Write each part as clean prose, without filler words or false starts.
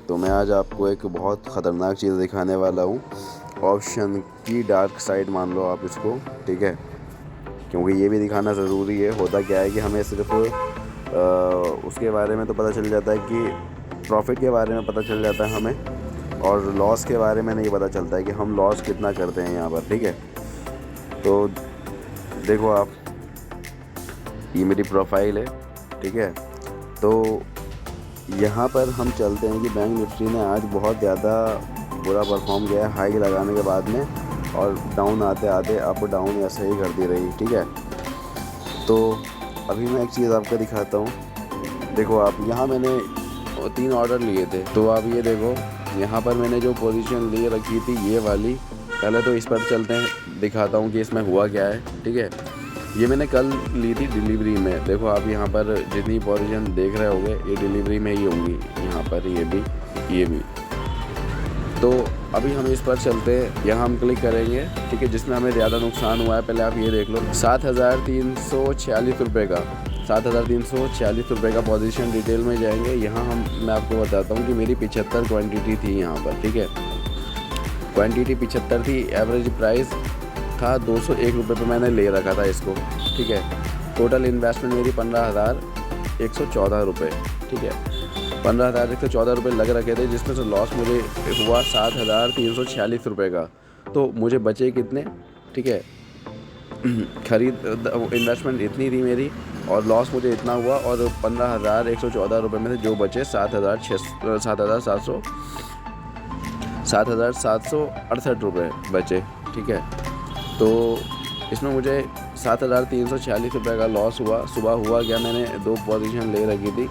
तो मैं आज आपको एक बहुत ख़तरनाक चीज़ दिखाने वाला हूँ। ऑप्शन की डार्क साइड मान लो आप इसको, ठीक है, क्योंकि ये भी दिखाना ज़रूरी है। होता क्या है कि हमें सिर्फ उसके बारे में तो पता चल जाता है कि प्रॉफिट के बारे में पता चल जाता है हमें, और लॉस के बारे में नहीं पता चलता है कि हम लॉस कितना करते हैं यहाँ पर, ठीक है। तो देखो आप, ये मेरी प्रोफाइल है, ठीक है। तो यहाँ पर हम चलते हैं कि बैंक निफ्टी ने आज बहुत ज़्यादा बुरा परफॉर्म किया है हाई लगाने के बाद में, और डाउन आते आते अप डाउन ऐसे ही करती रही, ठीक है। तो अभी मैं एक चीज़ आपको दिखाता हूँ। देखो आप, यहाँ मैंने 3 ऑर्डर लिए थे, तो आप ये देखो यहाँ पर मैंने जो पोजीशन लिए रखी थी ये वाली। पहले तो इस पर चलते हैं, दिखाता हूँ कि इसमें हुआ क्या है, ठीक है। ये मैंने कल ली थी डिलीवरी में। देखो आप यहाँ पर जितनी पोजीशन देख रहे होंगे ये डिलीवरी में ही होंगी, यहाँ पर ये भी। तो अभी हम इस पर चलते हैं, यहाँ हम क्लिक करेंगे, ठीक है, जिसमें हमें ज़्यादा नुकसान हुआ है। पहले आप ये देख लो, 7,346 रुपये का, 7,346 रुपये का पोजीशन। डिटेल में जाएंगे, यहाँ मैं आपको बताता हूँ कि मेरी 75 क्वांटिटी थी यहाँ पर, ठीक है। क्वांटिटी 75 थी, एवरेज प्राइस था 201 रुपये पे मैंने ले रखा था इसको, ठीक है। टोटल इन्वेस्टमेंट मेरी 15,114 रुपये, ठीक है। 15,114 रुपये लग रखे थे, जिसमें से लॉस मुझे हुआ 7,346 रुपये का। तो मुझे बचे कितने, ठीक है, इन्वेस्टमेंट इतनी थी मेरी और लॉस मुझे इतना हुआ, और 15,114 रुपये में से जो बचे 7,768 रुपये बचे, ठीक है। तो इसमें मुझे 7,346 रुपये का लॉस हुआ। सुबह हुआ क्या, मैंने 2 पोजीशन ले रखी थी,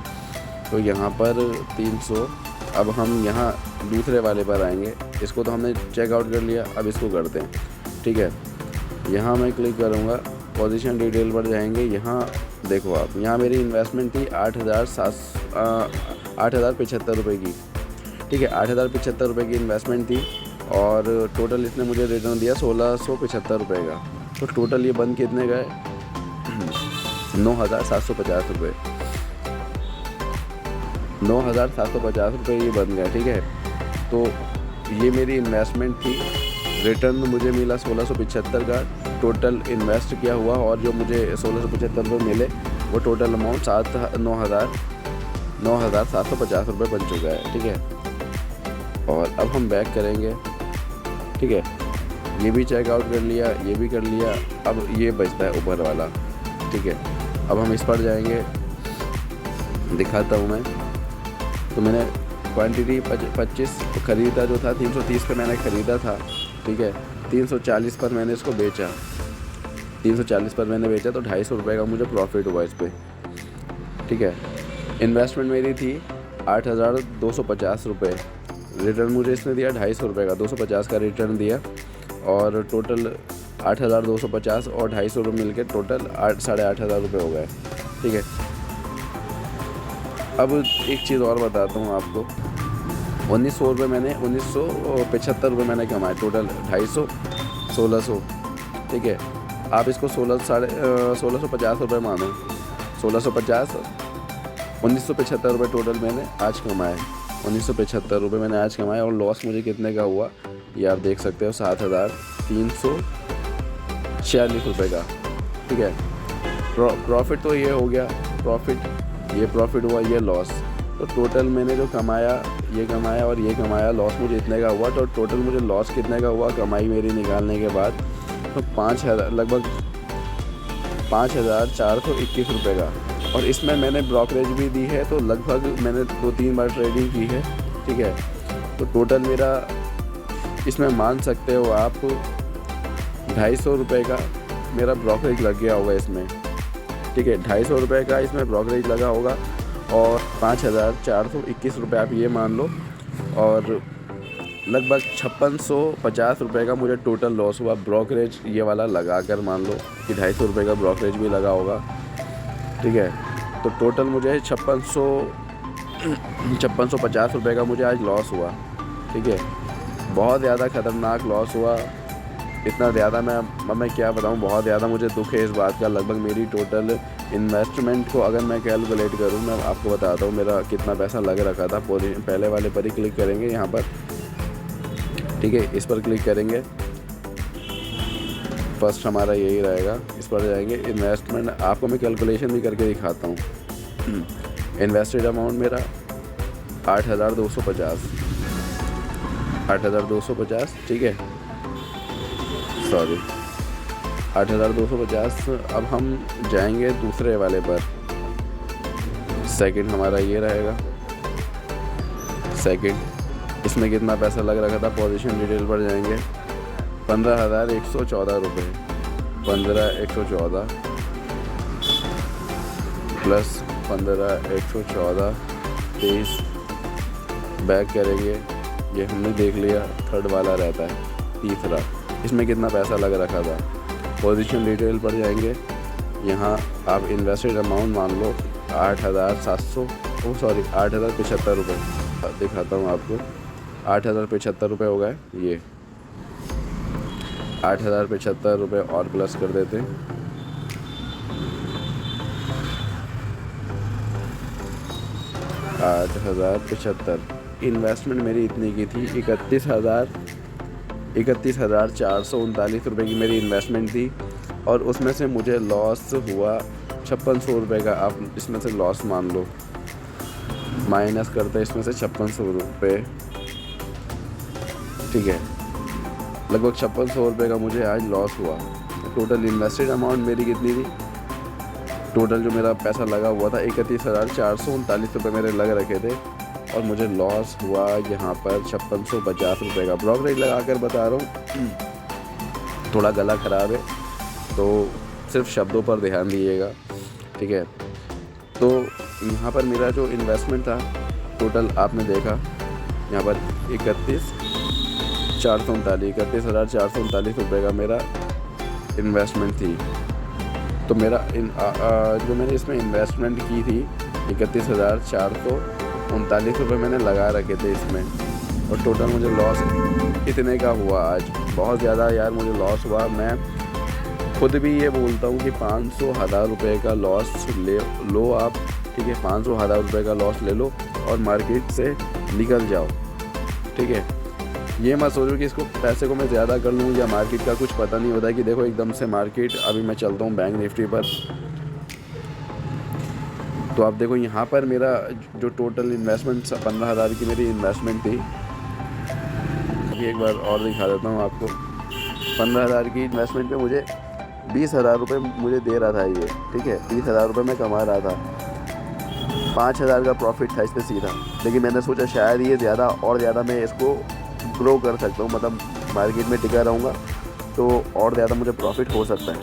तो यहाँ पर 300। अब हम यहाँ दूसरे वाले पर आएंगे, इसको तो हमने चेकआउट कर लिया, अब इसको करते हैं, ठीक है। यहाँ मैं क्लिक करूँगा, पोजीशन डिटेल पर जाएंगे। यहाँ देखो आप, यहाँ मेरी इन्वेस्टमेंट थी 8,075 रुपये की, ठीक है। 8,075 रुपये की इन्वेस्टमेंट थी, और टोटल इसने मुझे रिटर्न दिया 1,675 रुपये का। तो टोटल ये बन कितने गए 9,750 रुपये, 9,750 रुपये ये बन गया, ठीक है। तो ये मेरी इन्वेस्टमेंट थी, रिटर्न मुझे मिला 1,675 का। टोटल इन्वेस्ट किया हुआ और जो मुझे 1,675 रुपये मिले, वो टोटल अमाउंट 9,750 रुपये बन चुका है, ठीक है। और अब हम बैक करेंगे, ठीक है। ये भी चेकआउट कर लिया, ये भी कर लिया, अब ये बचता है ऊपर वाला, ठीक है। अब हम इस पर जाएंगे, दिखाता हूँ मैं। तो मैंने क्वांटिटी 25 ख़रीदा, जो था 330 पे मैंने ख़रीदा था, ठीक है। 340 पर मैंने इसको बेचा, 340 पर मैंने बेचा, तो 250 रुपये का मुझे प्रॉफिट हुआ इस पर, ठीक है। इन्वेस्टमेंट मेरी थी 8,250 रुपये, रिटर्न मुझे इसने दिया 250 रुपये का, 250 का रिटर्न दिया, और टोटल 8,250 और 250 रुपये मिल के टोटल 8,500 रुपये हो गए, ठीक है। अब एक चीज़ और बताता हूँ आपको, 1,900 रुपये मैंने 1,975 रुपये मैंने कमाए, टोटल 250, 1,600, ठीक है। आप इसको 1,650 रुपये मानो, 1,650, 1,975 रुपये टोटल मैंने आज कमाए, 1,975 रुपये मैंने आज कमाए। और लॉस मुझे कितने का हुआ ये आप देख सकते हो, 7,346 रुपये का, ठीक है। प्रॉफिट तो ये हो गया, ये प्रॉफिट हुआ, ये लॉस। तो टोटल मैंने जो कमाया, ये कमाया और ये कमाया, लॉस मुझे इतने का हुआ। तो टोटल मुझे लॉस कितने का हुआ कमाई मेरी निकालने के बाद, तो 5,000, लगभग 5,421 रुपये का। और इसमें मैंने ब्रोकरेज भी दी है, तो लगभग मैंने 2-3 बार ट्रेडिंग की है, ठीक है। तो टोटल मेरा इसमें मान सकते हो आप 250 रुपये का मेरा ब्रोकरेज लग गया होगा इसमें, ठीक है। 250 रुपये का इसमें ब्रोकरेज लगा होगा, और 5,421 रुपये आप ये मान लो, और लगभग 5,650 रुपये का मुझे टोटल लॉस हुआ। ब्रोकरेज ये वाला लगा कर मान लो कि 250 रुपये का ब्रोकरेज भी लगा होगा, ठीक है। तो टोटल मुझे 5,650 रुपये का मुझे आज लॉस हुआ, ठीक है। बहुत ज़्यादा ख़तरनाक लॉस हुआ, इतना ज़्यादा मैं क्या बताऊँ, बहुत ज़्यादा मुझे दुख है इस बात का। लगभग मेरी टोटल इन्वेस्टमेंट को अगर मैं कैलकुलेट करूँ, मैं आपको बताता हूँ मेरा कितना पैसा लग रखा था। पहले वाले पर ही क्लिक करेंगे यहाँ पर, ठीक है, इस पर क्लिक करेंगे। फर्स्ट हमारा यही रहेगा, इस पर जाएंगे। इन्वेस्टमेंट आपको मैं कैलकुलेशन भी करके दिखाता हूँ। इन्वेस्टेड अमाउंट मेरा 8,250, 8,250, ठीक है, सॉरी 8,250। अब हम जाएंगे दूसरे वाले पर, सेकंड हमारा ये रहेगा। सेकंड इसमें कितना पैसा लग रखा था, पोजीशन डिटेल पर जाएंगे। 15,114 रुपये, 15,114 प्लस 15,114, 23 बैक करेंगे। ये हमने देख लिया, थर्ड वाला रहता है, तीसरा। इसमें कितना पैसा लग रखा था, पोजीशन डिटेल पर जाएंगे। यहाँ आप इन्वेस्टेड अमाउंट मान लो 8,75 रुपये, दिखाता हूँ आपको। 8,075 रुपये हो गए। ये 8,075 रुपये और प्लस कर देते हैं। 8,075 इन्वेस्टमेंट मेरी इतनी की थी, 31,439 रुपये की मेरी इन्वेस्टमेंट थी। और उसमें से मुझे लॉस हुआ 5600 रुपये का। आप इसमें से लॉस मान लो, माइनस करते इसमें से 5600 रुपये, ठीक है, लगभग 5600 रुपये का मुझे आज लॉस हुआ। टोटल इन्वेस्टेड अमाउंट मेरी कितनी थी, टोटल जो मेरा पैसा लगा हुआ था 31,439 रुपये मेरे लग रखे थे, और मुझे लॉस हुआ यहाँ पर 5650 रुपये का। ब्रोकरेज लगा कर बता रहा हूँ, थोड़ा गला ख़राब है तो सिर्फ शब्दों पर ध्यान दीजिएगा, ठीक है। तो यहाँ पर मेरा जो इन्वेस्टमेंट था टोटल आपने देखा, यहाँ पर 31,439 रुपये का मेरा इन्वेस्टमेंट थी। तो मेरा जो मैंने इसमें इन्वेस्टमेंट की थी 31,439 रुपये मैंने लगा रखे थे इसमें, और टोटल मुझे लॉस इतने का हुआ आज। बहुत ज़्यादा यार मुझे लॉस हुआ। मैं खुद भी ये बोलता हूँ कि 500,000 रुपये का लॉस ले लो आप, ठीक है, 500,000 रुपये का लॉस ले लो और मार्केट से निकल जाओ, ठीक है। ये मत सोचो कि इसको पैसे को मैं ज़्यादा कर लूँ, या मार्केट का कुछ पता नहीं होता है कि देखो एकदम से मार्केट, अभी मैं चलता हूँ बैंक निफ्टी पर, तो आप देखो यहाँ पर मेरा जो टोटल इन्वेस्टमेंट 15,000 की मेरी इन्वेस्टमेंट थी। अभी एक बार और दिखा देता हूँ आपको। 15,000 की इन्वेस्टमेंट पे मुझे 20,000 रुपये मुझे दे रहा था ये, ठीक है, 20,000 रुपये मैं कमा रहा था। 5,000 का प्रॉफिट था इस पर सीधा, लेकिन मैंने सोचा शायद ये ज़्यादा और ज़्यादा मैं इसको ग्रो कर सकता हूँ, मतलब मार्केट में टिका रहूँगा तो और ज़्यादा मुझे प्रॉफिट हो सकता है।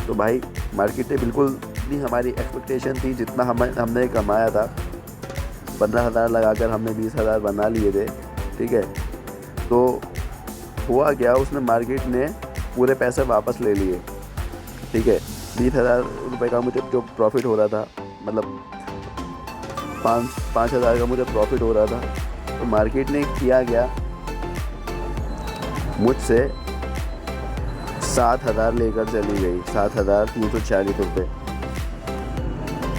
तो भाई मार्केट में बिल्कुल नहीं हमारी एक्सपेक्टेशन थी जितना हमने कमाया था। 15,000 लगाकर हमने 20,000 बना लिए थे, ठीक है। तो हुआ क्या, उसने मार्केट ने पूरे पैसे वापस ले लिए, ठीक है। 20,000 रुपये का मुझे जो प्रॉफिट हो रहा था, मतलब 5,000 का मुझे प्रॉफिट हो रहा था, तो मार्केट ने किया गया, मुझसे 7,000 लेकर चली गई, 7,340 रुपये।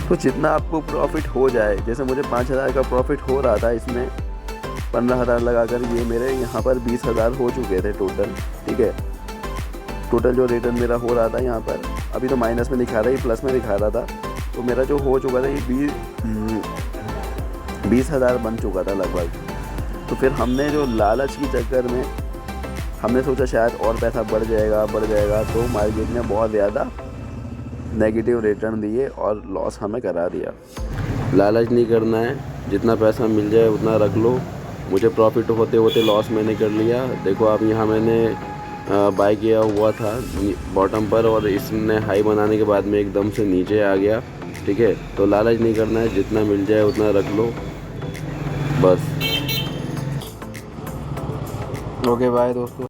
तो जितना आपको प्रॉफिट हो जाए, जैसे मुझे 5,000 का प्रॉफिट हो रहा था, इसमें 15,000 लगाकर ये मेरे यहाँ पर 20,000 हो चुके थे टोटल, ठीक है। टोटल जो रिटर्न मेरा हो रहा था यहाँ पर, अभी तो माइनस में दिखा रहा है, प्लस में दिखा रहा था, तो मेरा जो हो चुका था ये 20,000 बन चुका था लगभग। तो फिर हमने जो लालच की चक्कर में हमने सोचा शायद और पैसा बढ़ जाएगा, तो मार्केट ने बहुत ज़्यादा नेगेटिव रिटर्न दिए और लॉस हमें करा दिया। लालच नहीं करना है, जितना पैसा मिल जाए उतना रख लो। मुझे प्रॉफिट होते होते लॉस मैंने कर लिया। देखो आप, यहाँ मैंने बाय किया हुआ था बॉटम पर, और इसने हाई बनाने के बाद में एकदम से नीचे आ गया, ठीक है। तो लालच नहीं करना है, जितना मिल जाए उतना रख लो बस। ओके बाय दोस्तों।